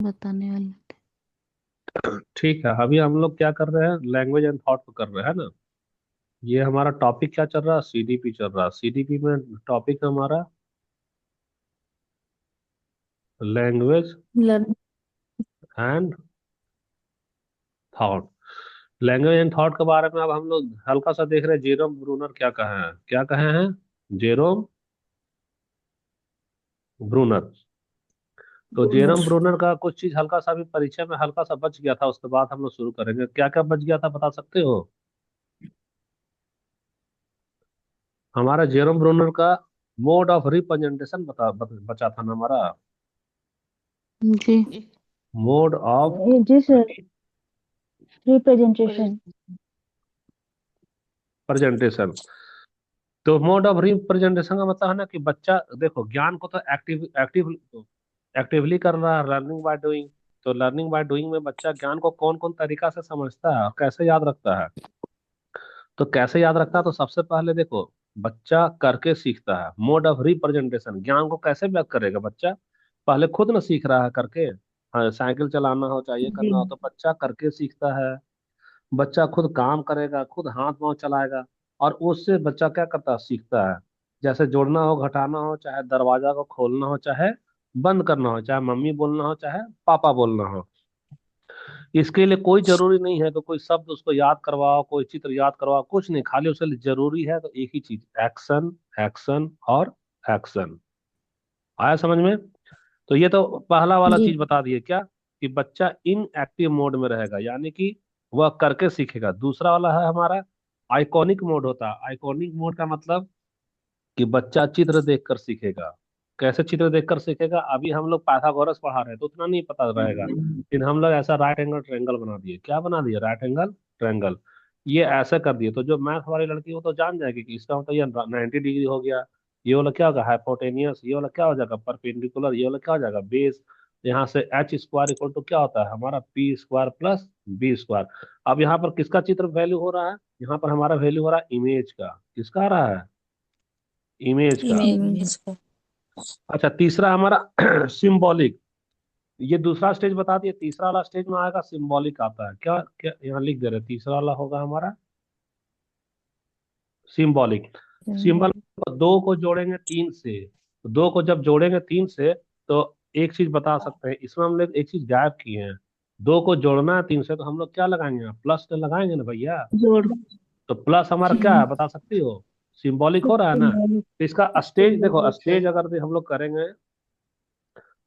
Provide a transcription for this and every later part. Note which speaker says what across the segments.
Speaker 1: बताने वाले थे।
Speaker 2: ठीक है, अभी हम लोग क्या कर रहे हैं, लैंग्वेज एंड थॉट को कर रहे हैं ना। ये हमारा टॉपिक क्या चल रहा है, सीडीपी चल रहा है। सीडीपी में टॉपिक हमारा language
Speaker 1: learn.
Speaker 2: And thought. Language and thought के बारे में अब हम लोग हल्का सा देख रहे हैं, जेरोम ब्रूनर क्या कहे हैं, क्या कहे हैं जेरोम ब्रूनर। तो जेरोम ब्रूनर का कुछ चीज हल्का सा भी परिचय में हल्का सा बच गया था, उसके बाद हम लोग शुरू करेंगे। क्या क्या बच गया था बता सकते हो? हमारा जेरोम ब्रूनर का मोड ऑफ रिप्रेजेंटेशन बचा था ना हमारा।
Speaker 1: जी।
Speaker 2: मोड ऑफ
Speaker 3: जी सर, रिप्रेजेंटेशन।
Speaker 2: प्रेजेंटेशन। तो मोड ऑफ रिप्रेजेंटेशन का मतलब है ना कि बच्चा देखो ज्ञान को तो एक्टिवली कर रहा है, लर्निंग बाय डूइंग। तो लर्निंग बाय डूइंग में बच्चा ज्ञान को कौन कौन तरीका से समझता है और कैसे याद रखता है। तो कैसे याद रखता है, तो सबसे पहले देखो, बच्चा करके सीखता है। मोड ऑफ रिप्रेजेंटेशन, ज्ञान को कैसे व्यक्त करेगा बच्चा, पहले खुद ना सीख रहा है करके। हाँ, साइकिल चलाना हो चाहिए
Speaker 3: जी।
Speaker 2: करना हो तो बच्चा करके सीखता है। बच्चा खुद काम करेगा, खुद हाथ पांव चलाएगा, और उससे बच्चा क्या करता है, सीखता है। जैसे जोड़ना हो, घटाना हो, चाहे दरवाजा को खोलना हो, चाहे बंद करना हो, चाहे मम्मी बोलना हो, चाहे पापा बोलना हो। इसके लिए कोई जरूरी नहीं है कि कोई शब्द उसको याद करवाओ, कोई चित्र याद करवाओ, कुछ नहीं, खाली उसके लिए जरूरी है तो एक ही चीज, एक्शन, एक्शन और एक्शन। आया समझ में? तो ये तो पहला वाला
Speaker 3: जी।
Speaker 2: चीज बता दिए क्या, कि बच्चा इन एक्टिव मोड में रहेगा, यानी कि वह करके सीखेगा। दूसरा वाला है हमारा आइकॉनिक मोड होता है। आइकॉनिक मोड का मतलब कि बच्चा चित्र देखकर सीखेगा। कैसे चित्र देखकर सीखेगा, अभी हम लोग पाइथागोरस पढ़ा रहे हैं तो उतना नहीं पता रहेगा, लेकिन हम लोग ऐसा राइट एंगल ट्रायंगल बना दिए। क्या बना दिए? Right angle triangle. ये ऐसे कर दिए तो जो मैथ वाली लड़की हो तो जान जाएगी कि इसका मतलब ये 90 डिग्री हो गया। ये वाला क्या होगा, हाइपोटेनियस। ये वाला क्या हो जाएगा, परपेंडिकुलर। ये वाला क्या हो जाएगा, बेस। यहाँ से एच स्क्वायर इक्वल टू क्या होता है हमारा, P square plus B square. अब यहाँ पर किसका चित्र वैल्यू हो रहा है, यहाँ पर हमारा वैल्यू हो रहा है इमेज का। किसका आ रहा है, इमेज का।
Speaker 1: इमेज का।
Speaker 2: अच्छा, तीसरा हमारा सिंबॉलिक। ये दूसरा स्टेज बता दिए, तीसरा वाला स्टेज में आएगा सिंबॉलिक आता है। क्या क्या यहाँ लिख दे रहे हैं? तीसरा वाला होगा हमारा सिंबॉलिक। सिंबल, दो को जोड़ेंगे तीन से, तो दो को जब जोड़ेंगे तीन से तो एक चीज बता सकते हैं, इसमें हम लोग एक चीज गायब किए हैं। दो को जोड़ना है तीन से तो हम लोग क्या लगाएंगे, प्लस तो लगाएंगे ना भैया।
Speaker 3: जोड़।
Speaker 2: तो प्लस हमारा क्या है बता सकती हो, सिंबॉलिक हो रहा है ना। तो इसका स्टेज देखो,
Speaker 3: सिंबॉलिक है।
Speaker 2: स्टेज अगर हम लोग करेंगे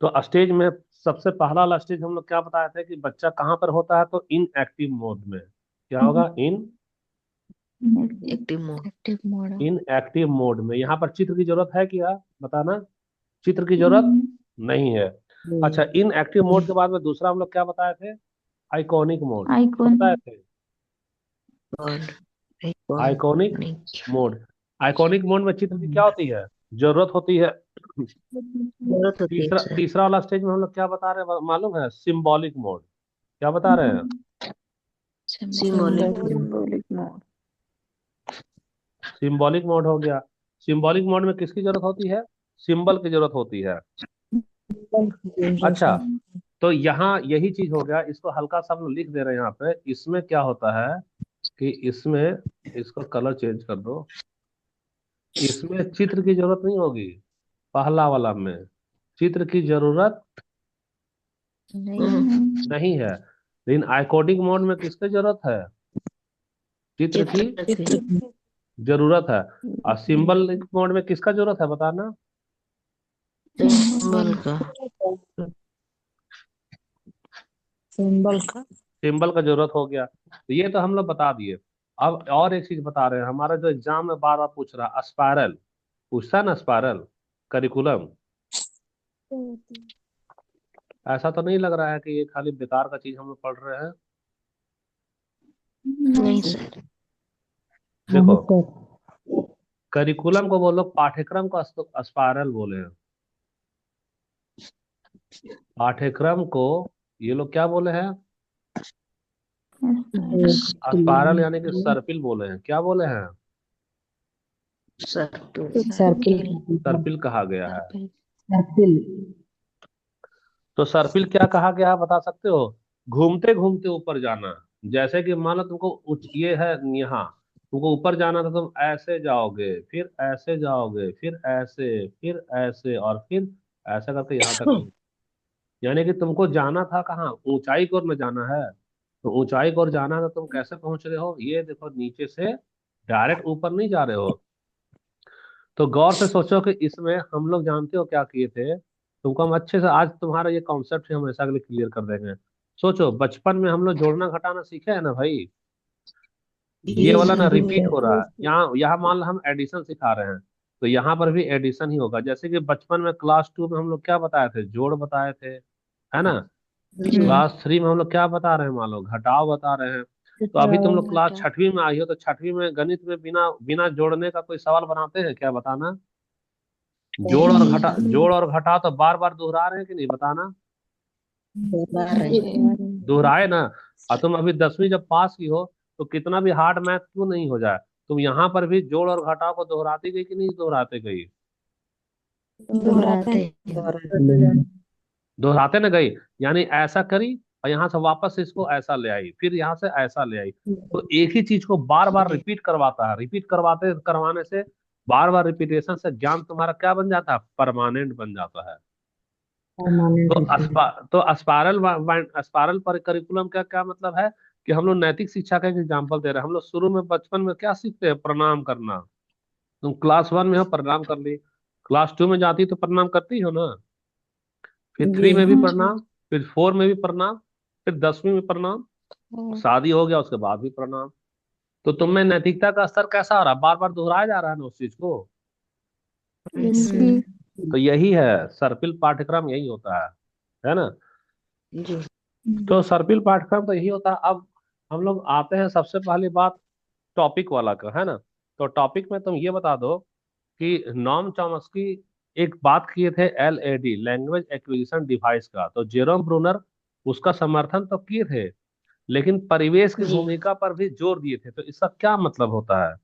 Speaker 2: तो स्टेज में सबसे पहला वाला स्टेज हम लोग क्या बताए थे कि बच्चा कहाँ पर होता है, तो इन एक्टिव मोड में। क्या होगा, इन
Speaker 1: एक्टिव मोड। Active mode.
Speaker 2: इन एक्टिव मोड में। यहाँ पर चित्र की जरूरत है क्या, बताना। चित्र की जरूरत नहीं है। अच्छा, इन एक्टिव मोड के बाद में दूसरा हम लोग क्या बताए थे, आइकॉनिक मोड। क्या
Speaker 3: आइकॉन।
Speaker 2: बताए थे,
Speaker 1: और icon.
Speaker 2: Iconic mode. Iconic mode में चित्र की क्या होती है, जरूरत होती है।
Speaker 1: जरूरत होती है
Speaker 2: तीसरा
Speaker 1: सर।
Speaker 2: तीसरा वाला स्टेज में हम लोग क्या बता रहे हैं मालूम है, सिंबॉलिक मोड। क्या बता रहे हैं,
Speaker 1: symbolic mode.
Speaker 3: Symbolic mode.
Speaker 2: Symbolic mode हो गया। सिंबॉलिक मोड में किसकी जरूरत होती है, सिंबल की जरूरत होती है। अच्छा, तो यहाँ यही चीज हो गया, इसको हल्का सा हम लोग लिख दे रहे हैं यहाँ पे। इसमें क्या होता है कि इसमें, इसको कलर चेंज कर दो। इसमें चित्र की जरूरत नहीं होगी, पहला वाला में चित्र की जरूरत
Speaker 1: नहीं।
Speaker 2: नहीं है। लेकिन आइकॉनिक मोड में किसकी जरूरत है, चित्र की
Speaker 1: चित्र की।
Speaker 2: जरूरत है। और सिंबल मोड में किसका जरूरत है बताना,
Speaker 1: सिंबल का।
Speaker 3: सिंबल का।
Speaker 2: सिंबल का जरूरत हो गया। तो ये तो हम लोग बता दिए। अब और एक चीज बता रहे हैं, हमारा जो एग्जाम में बार बार पूछ रहा है, स्पायरल। पूछता है ना स्पायरल, करिकुलम। ऐसा तो नहीं लग रहा है कि ये खाली बेकार का चीज हम लोग पढ़ रहे हैं।
Speaker 1: नहीं सर।
Speaker 2: देखो,
Speaker 3: नहीं सर।
Speaker 2: करिकुलम को वो लोग पाठ्यक्रम को स्पायरल बोले हैं। पाठ्यक्रम को ये लोग क्या बोले हैं, स्पायरल यानी कि सर्पिल बोले हैं। क्या बोले हैं,
Speaker 1: सर्पिल।
Speaker 3: सर्किल।
Speaker 1: सर्किल।
Speaker 2: सर्पिल कहा गया है।
Speaker 1: सर्पिल।
Speaker 3: सर्किल।
Speaker 2: तो सर्पिल क्या कहा गया है बता सकते हो? घूमते घूमते ऊपर जाना। जैसे कि मान लो तुमको ये है यहाँ, तुमको ऊपर जाना था, तुम ऐसे जाओगे, फिर ऐसे जाओगे, फिर ऐसे और फिर ऐसा करके यहाँ तक पहुंच। यानी कि तुमको जाना था कहाँ? ऊंचाई की ओर में जाना है। तो ऊंचाई की ओर जाना था, तुम कैसे पहुंच रहे हो? ये देखो, नीचे से डायरेक्ट ऊपर नहीं जा रहे हो। तो गौर से सोचो कि इसमें हम लोग जानते हो क्या किए थे। तुमको हम अच्छे से आज तुम्हारा ये कॉन्सेप्ट हमेशा के लिए क्लियर कर देंगे। सोचो, बचपन में हम लोग जोड़ना घटाना सीखे हैं ना भाई। ये वाला ना रिपीट हो रहा है यहाँ। यहाँ मान लो हम एडिशन सिखा रहे हैं, तो यहाँ पर भी एडिशन ही होगा। जैसे कि बचपन में क्लास 2 में हम लोग क्या बताए थे? जोड़ बताए थे, है ना। क्लास 3 में हम लोग क्या बता रहे हैं? मान लो घटाव बता रहे हैं। तो अभी तुम लोग क्लास
Speaker 1: घटाओ।
Speaker 2: 6वीं में आई हो, तो 6वीं में गणित में बिना बिना जोड़ने का कोई सवाल बनाते हैं क्या? बताना। जोड़ और घटा तो बार बार दोहरा रहे हैं कि नहीं? बताना। दोहराए ना। और तुम अभी 10वीं जब पास की हो, तो कितना भी हार्ड मैथ क्यों नहीं हो जाए, तुम यहाँ पर भी जोड़ और घटाव को दोहराती गई कि नहीं दोहराते गई?
Speaker 1: दोहराते हैं।
Speaker 2: दोहराते ना गई। यानी ऐसा करी, और यहाँ से वापस इसको ऐसा ले आई, फिर यहाँ से ऐसा ले आई। तो एक ही चीज को बार बार रिपीट करवाता है। रिपीट करवाते करवाने से, बार बार रिपीटेशन से ज्ञान तुम्हारा क्या बन जाता है? परमानेंट बन जाता है। तो अस्पारल पर करिकुलम का क्या मतलब है? कि हम लोग नैतिक शिक्षा का एक एग्जाम्पल दे रहे हैं। हम लोग शुरू में बचपन में क्या सीखते हैं? प्रणाम करना। तुम क्लास 1 में हो, प्रणाम कर ली। क्लास 2 में जाती तो प्रणाम करती हो ना। फिर 3 में भी प्रणाम, फिर 4 में भी प्रणाम, फिर 10वीं में प्रणाम, शादी हो गया उसके बाद भी प्रणाम। तो तुम में नैतिकता का स्तर कैसा हो रहा है? बार बार दोहराया जा रहा है ना उस चीज को। तो यही है सर्पिल पाठ्यक्रम, यही होता है ना। तो सर्पिल पाठ्यक्रम तो यही होता है। अब हम लोग आते हैं सबसे पहली बात टॉपिक वाला का, है ना। तो टॉपिक में तुम ये बता दो कि नॉम चॉम्स्की एक बात किए थे एलएडी, लैंग्वेज एक्विजिशन डिवाइस का। तो जेरोम ब्रूनर उसका समर्थन तो किए थे, लेकिन परिवेश की भूमिका पर भी जोर दिए थे। तो इसका क्या मतलब होता है?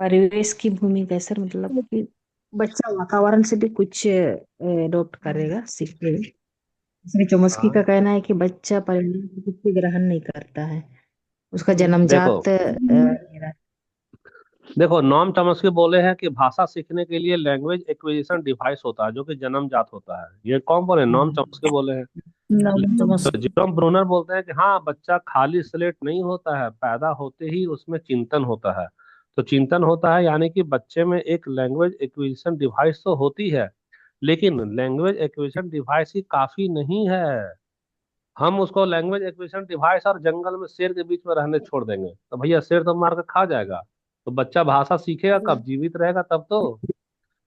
Speaker 3: परिवेश की भूमिका है सर, मतलब कि बच्चा वातावरण से भी कुछ अडॉप्ट करेगा, सीखेगा। इसमें चॉम्स्की का
Speaker 2: हाँ,
Speaker 3: कहना है कि बच्चा परिणाम को कुछ भी ग्रहण नहीं करता है, उसका
Speaker 2: देखो
Speaker 3: जन्मजात
Speaker 2: देखो नॉम चॉम्स्की बोले हैं कि भाषा सीखने के लिए लैंग्वेज एक्विजिशन डिवाइस होता है, जो कि जन्मजात होता है। ये कौन बोले? नॉम चॉम्स्की बोले हैं। तो जेरोम ब्रूनर बोलते हैं कि हाँ, बच्चा खाली स्लेट नहीं होता है, पैदा होते ही उसमें चिंतन होता है। तो चिंतन होता है, यानी कि बच्चे में एक लैंग्वेज एक्विजिशन डिवाइस तो होती है, लेकिन लैंग्वेज एक्विजिशन डिवाइस ही काफी नहीं है। हम उसको लैंग्वेज एक्विजिशन डिवाइस और जंगल में शेर के बीच में रहने छोड़ देंगे, तो भैया शेर तो मार के खा जाएगा। तो बच्चा भाषा सीखेगा कब? जीवित रहेगा तब तो।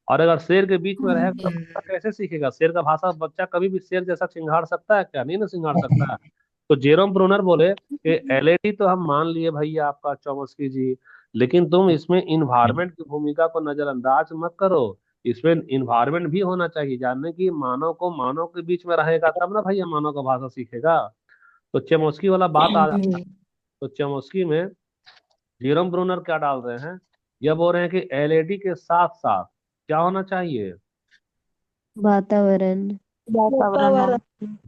Speaker 2: और अगर शेर के बीच में रहेगा तो बच्चा कैसे सीखेगा? शेर का भाषा बच्चा कभी भी शेर जैसा चिंगाड़ सकता है क्या? नहीं ना चिंगाड़ सकता है। तो जेरोम ब्रूनर बोले कि एलएडी तो हम मान लिए भैया आपका चॉम्स्की जी, लेकिन तुम इसमें इन्वायरमेंट की भूमिका को नजरअंदाज मत करो। इसमें इन्वायरमेंट भी होना चाहिए, जानने की मानव को मानव के बीच में रहेगा तब ना भैया मानव का भाषा सीखेगा। तो चॉम्स्की वाला बात आ जाता है। तो चॉम्स्की में जेरोम ब्रूनर क्या डाल रहे हैं? यह बोल रहे हैं कि एलएडी के साथ साथ क्या होना चाहिए?
Speaker 1: वातावरण।
Speaker 3: वातावरण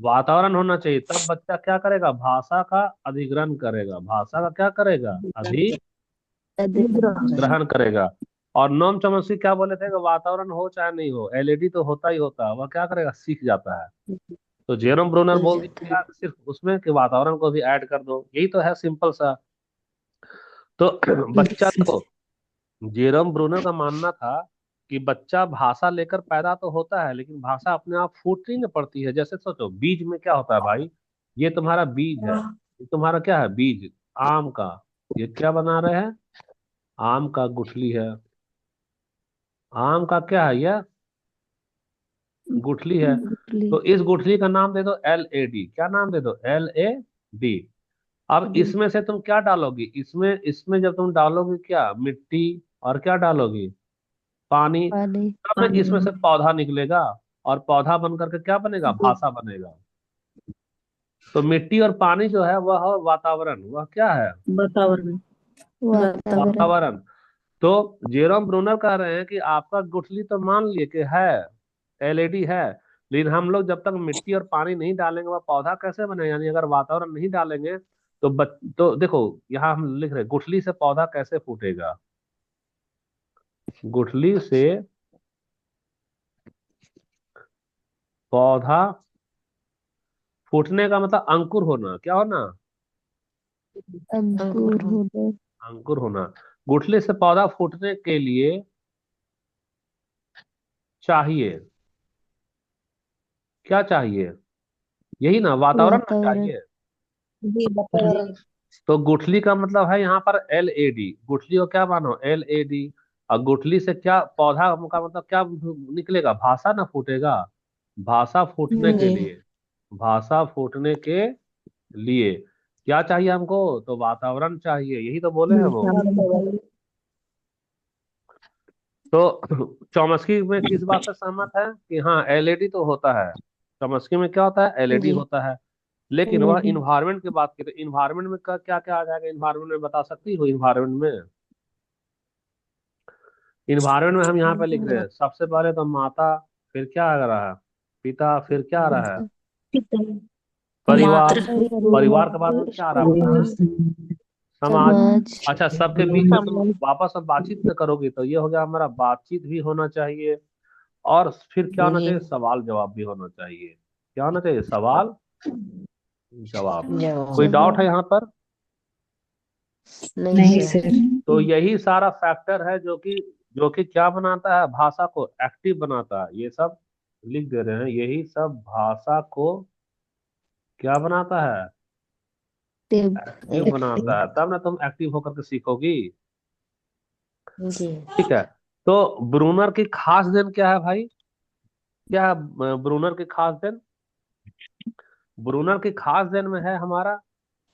Speaker 2: वातावरण होना चाहिए। तब बच्चा क्या करेगा? भाषा का अधिग्रहण करेगा। भाषा का क्या करेगा?
Speaker 1: अधिग्रहण।
Speaker 2: अधिग्रहण करेगा। और नोम चॉम्स्की क्या बोले थे कि वातावरण हो चाहे नहीं हो, एलईडी तो होता ही होता है, वह क्या करेगा? सीख जाता है। तो जेरोम ब्रूनर
Speaker 1: सीख
Speaker 2: बोल
Speaker 1: जाता है।
Speaker 2: दिया सिर्फ उसमें कि वातावरण को भी ऐड कर दो, यही तो है सिंपल सा। तो बच्चा को, जेरोम ब्रूनर का मानना था कि बच्चा भाषा लेकर पैदा तो होता है, लेकिन भाषा अपने आप फूटती नहीं पड़ती है। जैसे सोचो, बीज में क्या होता है भाई? ये तुम्हारा बीज है, ये तुम्हारा क्या है? बीज आम का। ये क्या बना रहे हैं? आम का गुठली है। आम का क्या है? यह गुठली है।
Speaker 1: गुठली।
Speaker 2: तो इस गुठली का नाम दे दो एलएडी। क्या नाम दे दो? एलएडी। अब
Speaker 1: डी।
Speaker 2: इसमें से तुम क्या डालोगी? इसमें इसमें जब तुम डालोगे क्या? मिट्टी। और क्या डालोगी? पानी।
Speaker 1: पानी।
Speaker 2: तब ना इसमें से पौधा निकलेगा। और पौधा बन करके क्या बनेगा? भाषा बनेगा। तो मिट्टी और पानी जो है वह है वातावरण। वह क्या है?
Speaker 3: वातावरण
Speaker 1: वातावरण।
Speaker 2: वातावरण। तो जेरोम ब्रूनर कह रहे हैं कि आपका गुठली तो मान लिए कि है, एलईडी है, लेकिन हम लोग जब तक मिट्टी और पानी नहीं डालेंगे वह पौधा कैसे बनेगा, यानी अगर वातावरण नहीं डालेंगे तो देखो यहाँ हम लिख रहे हैं गुठली से पौधा कैसे फूटेगा। गुठली से पौधा फूटने का मतलब अंकुर होना, क्या होना,
Speaker 1: अंकुर होना।
Speaker 2: अंकुर होना। गुठली से पौधा फूटने के लिए चाहिए, क्या चाहिए, यही ना, वातावरण ना
Speaker 1: वातावरण।
Speaker 2: चाहिए।
Speaker 3: जी वातावरण।
Speaker 2: तो गुठली का मतलब है यहाँ पर एलएडी, गुठली को क्या मानो, एलएडी। और गुठली से क्या पौधा का मतलब क्या निकलेगा, भाषा ना फूटेगा, भाषा फूटने के
Speaker 3: जी
Speaker 2: लिए, भाषा फूटने के लिए क्या चाहिए हमको, तो वातावरण चाहिए, यही तो बोले हैं वो।
Speaker 3: वातावरण।
Speaker 2: तो चौमस्की में किस बात से सहमत है कि हाँ एलईडी तो होता है, चौमस्की में क्या होता है, एलईडी
Speaker 3: जी
Speaker 2: होता है। लेकिन वह इन्वायरमेंट की बात करें, इन्वायरमेंट में क्या क्या आ जाएगा, इन्वायरमेंट में बता सकती हो, इन्वायरमेंट में, इन्वायरमेंट में हम यहाँ पे लिख रहे हैं सबसे पहले तो माता, फिर क्या आ रहा है, पिता, फिर क्या आ रहा है, परिवार,
Speaker 3: मात्र
Speaker 2: परिवार के बाद में क्या आ रहा है बताना, समाज।
Speaker 1: समाज।
Speaker 2: अच्छा, सबके बीच में तुम वापस में बातचीत में करोगी तो ये हो गया हमारा, बातचीत भी होना चाहिए। और फिर क्या होना
Speaker 3: जी
Speaker 2: चाहिए, सवाल जवाब भी होना चाहिए, क्या होना चाहिए, सवाल जवाब। कोई
Speaker 3: जवाब।
Speaker 2: डाउट है
Speaker 1: जवाब।
Speaker 2: यहाँ पर।
Speaker 3: नहीं सर।
Speaker 2: तो यही सारा फैक्टर है जो कि क्या बनाता है, भाषा को एक्टिव बनाता है, ये सब लिख दे रहे हैं, यही सब भाषा को क्या बनाता है,
Speaker 1: टिप।
Speaker 2: एक्टिव बनाता है, तब ना तुम एक्टिव होकर के सीखोगी।
Speaker 3: जी
Speaker 2: ठीक है। तो ब्रूनर की खास देन क्या है भाई, क्या है ब्रूनर की खास देन, ब्रूनर की खास देन में है हमारा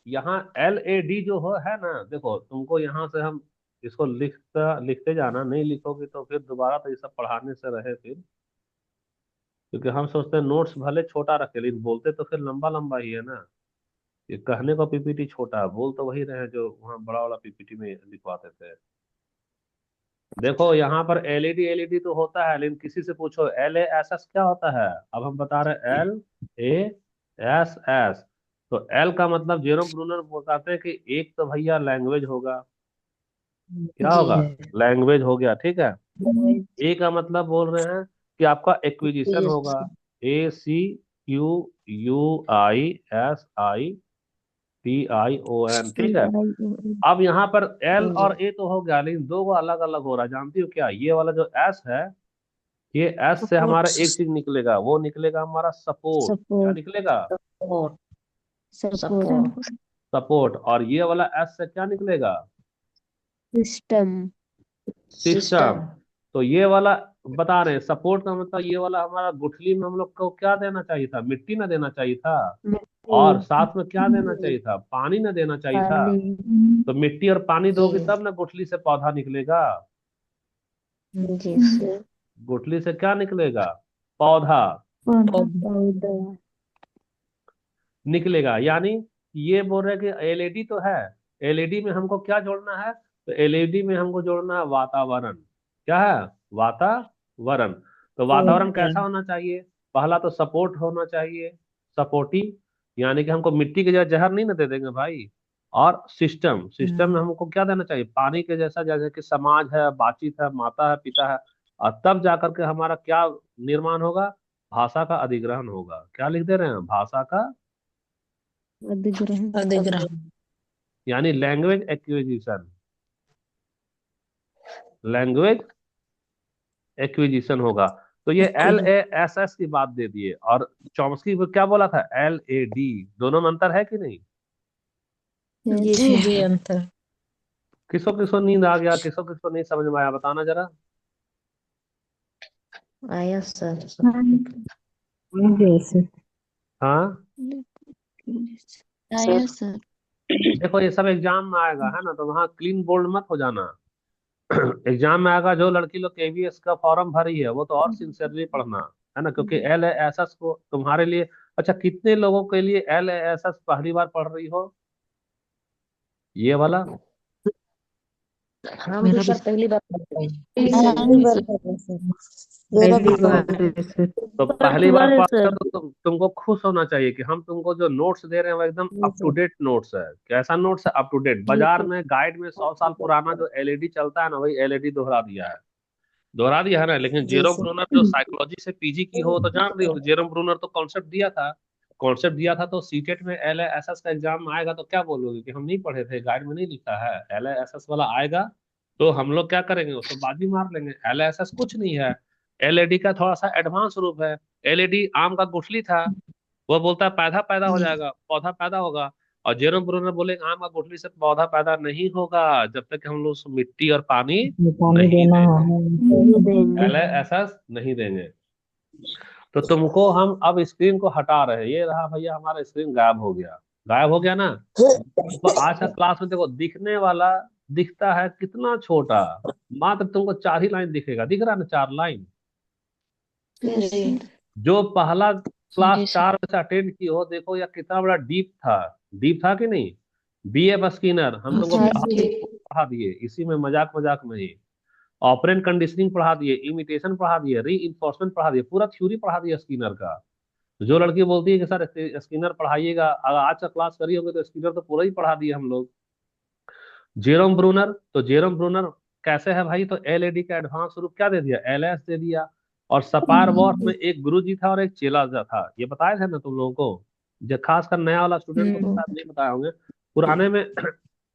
Speaker 2: यहाँ एलएडी जो है ना, देखो तुमको यहाँ से हम इसको लिखते जाना, नहीं लिखोगे तो फिर दोबारा तो ये सब पढ़ाने से रहे फिर, क्योंकि हम सोचते हैं नोट्स भले छोटा रखे लेकिन बोलते तो फिर लंबा लंबा ही है ना, ये कहने का पीपीटी छोटा है, बोल तो वही रहे जो वहाँ बड़ा वाला पीपीटी में लिखवाते थे। देखो यहाँ पर एलईडी, एलईडी तो होता है लेकिन किसी से पूछो एल ए एस एस क्या होता है, अब हम बता रहे एल ए एस एस। तो एल का मतलब जेरोम ब्रूनर बताते हैं कि एक तो भैया लैंग्वेज होगा, क्या
Speaker 3: जी
Speaker 2: होगा,
Speaker 3: है
Speaker 2: लैंग्वेज हो गया, ठीक है। ए का मतलब बोल रहे हैं कि आपका एक्विजिशन होगा, ACQUISITION, ठीक है।
Speaker 1: CION।
Speaker 2: अब यहाँ पर एल
Speaker 3: जी
Speaker 2: और ए तो हो गया लेकिन दो को अलग अलग हो रहा है, जानती हो क्या, ये वाला जो एस है, ये एस से हमारा
Speaker 3: सपोर्ट
Speaker 2: एक चीज निकलेगा, वो निकलेगा हमारा सपोर्ट, क्या
Speaker 1: सपोर्ट।
Speaker 2: निकलेगा,
Speaker 3: सपोर्ट
Speaker 1: सपोर्ट।
Speaker 3: Support
Speaker 2: support. और ये वाला एस से क्या निकलेगा,
Speaker 1: सिस्टम।
Speaker 2: सिस्टम।
Speaker 3: सिस्टम
Speaker 2: तो ये वाला बता रहे हैं सपोर्ट का मतलब, ये वाला हमारा गुठली में हम लोग को क्या देना चाहिए था, मिट्टी ना देना चाहिए था,
Speaker 1: मिट्टी।
Speaker 2: और साथ में क्या देना चाहिए था, पानी ना देना चाहिए था।
Speaker 1: पानी।
Speaker 2: तो मिट्टी और पानी
Speaker 3: जी
Speaker 2: दोगे तब ना गुठली से पौधा निकलेगा,
Speaker 3: जी सर
Speaker 2: गुठली से क्या निकलेगा, पौधा
Speaker 1: पौधा।
Speaker 3: पौधा
Speaker 1: पौधा।
Speaker 2: निकलेगा। यानी ये बोल रहे हैं कि एलईडी तो है, एलईडी में हमको क्या जोड़ना है, तो एलईडी में हमको जोड़ना है वातावरण, क्या है, वातावरण। तो वातावरण कैसा होना चाहिए, पहला तो सपोर्ट होना चाहिए, सपोर्टिव, यानी कि हमको मिट्टी के जैसा जहर नहीं ना दे देंगे भाई। और सिस्टम, सिस्टम में हमको क्या देना चाहिए, पानी के जैसा, जैसे कि समाज है, बातचीत है, माता है, पिता है। और तब जाकर के हमारा क्या निर्माण होगा, भाषा का अधिग्रहण होगा, क्या लिख दे रहे हैं, भाषा का,
Speaker 1: अधिग्रहण।
Speaker 3: अधिग्रहण
Speaker 2: यानी लैंग्वेज एक्विजिशन, लैंग्वेज एक्विजिशन होगा। तो ये एल ए एस एस की बात दे दिए, और चॉम्स्की को क्या बोला था, LAD, दोनों में अंतर है कि नहीं,
Speaker 1: यस
Speaker 3: जी
Speaker 1: सर।
Speaker 3: जी अंतर
Speaker 2: किसको किसको नींद आ गया, किसको किसको नहीं समझ में आया, बताना जरा।
Speaker 3: आया सर
Speaker 1: हाँ।
Speaker 2: हाँ,
Speaker 1: आया सर।
Speaker 2: देखो ये सब एग्जाम में आएगा है ना, तो वहाँ क्लीन बोल्ड मत हो जाना। एग्जाम में आएगा, जो लड़की लोग KVS का फॉर्म भरी है वो तो और सिंसियरली पढ़ना, है ना, क्योंकि LASS को तुम्हारे लिए, अच्छा कितने लोगों के लिए LASS पहली बार पढ़ रही हो, ये वाला,
Speaker 3: हम तो
Speaker 4: मेरा भी
Speaker 3: सर पहली बार कर रहे हैं।
Speaker 4: पहली
Speaker 3: सर
Speaker 4: बार कर रहे हैं सर। मेरा
Speaker 3: पहली
Speaker 4: भी
Speaker 3: बार
Speaker 4: कर रहे हैं सर।
Speaker 2: तो पहली बार
Speaker 1: तुम्हारे
Speaker 2: पढ़ते
Speaker 1: सर
Speaker 2: हो तो तुमको खुश होना चाहिए कि हम तुमको जो नोट्स दे रहे हैं वो एकदम
Speaker 3: जी
Speaker 2: up to
Speaker 3: sir.
Speaker 2: Date notes है। कैसा नोट्स है? Up to date.
Speaker 3: जी
Speaker 2: बाजार
Speaker 3: सर।
Speaker 2: में गाइड में 100 साल पुराना जो एलईडी चलता है ना, वही एलईडी दोहरा दिया है। दोहरा दिया है ना। लेकिन
Speaker 4: जी
Speaker 2: जेरोम
Speaker 4: सर।
Speaker 2: ब्रूनर जो साइकोलॉजी से पीजी की हो तो जान रही हो, जेरोम ब्रूनर तो कॉन्सेप्ट दिया था। कॉन्सेप्ट दिया था तो सीटेट में एल एस एस का एग्जाम में आएगा तो क्या बोलोगे कि हम नहीं पढ़े थे, गाइड में नहीं लिखा है? एल एस एस वाला आएगा तो हम लोग क्या करेंगे, उसको बाजी मार लेंगे। एल एस एस कुछ नहीं है, एलईडी का थोड़ा सा एडवांस रूप है। एलईडी आम का गुठली था, वो बोलता है पौधा पैदा हो
Speaker 4: जी।
Speaker 2: जाएगा, पौधा पैदा होगा। और जेरोम ब्रूनर बोले आम का गुठली से पौधा पैदा नहीं होगा जब तक कि हम लोग उसको मिट्टी और पानी
Speaker 3: इसमें पानी
Speaker 2: नहीं
Speaker 3: देना
Speaker 2: दें,
Speaker 3: है।
Speaker 1: नहीं देंगे।
Speaker 2: पहले एहसास नहीं देंगे। तो तुमको हम अब स्क्रीन को हटा रहे हैं। ये रहा भैया, हमारा स्क्रीन गायब हो गया। गायब हो गया ना। तुमको आज का क्लास में देखो दिखने वाला दिखता है कितना छोटा। मात्र तुमको 4 ही लाइन दिखेगा। दिख रहा है ना, 4 लाइन।
Speaker 4: यस
Speaker 1: जी।
Speaker 4: सर।
Speaker 2: जो पहला क्लास
Speaker 4: जी सर।
Speaker 2: 4 में से अटेंड की हो, देखो या कितना बड़ा डीप था। डीप था कि नहीं? बीएफ स्किनर हम
Speaker 4: हाँ
Speaker 2: तुमको
Speaker 1: हाँ
Speaker 4: सर।
Speaker 1: जी।
Speaker 2: पढ़ा दिए इसी में, मजाक मजाक में ही। ऑपरेंट कंडीशनिंग पढ़ा दिए, इमिटेशन पढ़ा दिए, री इन्फोर्समेंट पढ़ा दिए, पूरा थ्योरी पढ़ा दिया स्किनर का। जो लड़की बोलती है कि सर स्किनर पढ़ाइएगा, अगर आज का क्लास करी होगी तो स्किनर तो पूरा ही पढ़ा दिया हम लोग। जेरोम ब्रूनर, तो जेरोम ब्रूनर कैसे है भाई? तो एलएडी का एडवांस रूप क्या दे दिया? एलएस दे दिया। और सपार वॉर में एक गुरु जी था और एक चेला था, ये बताए थे ना तुम लोगों को। जो खासकर नया वाला स्टूडेंट को तो
Speaker 4: हम्म।
Speaker 2: शायद नहीं बताए होंगे। पुराने में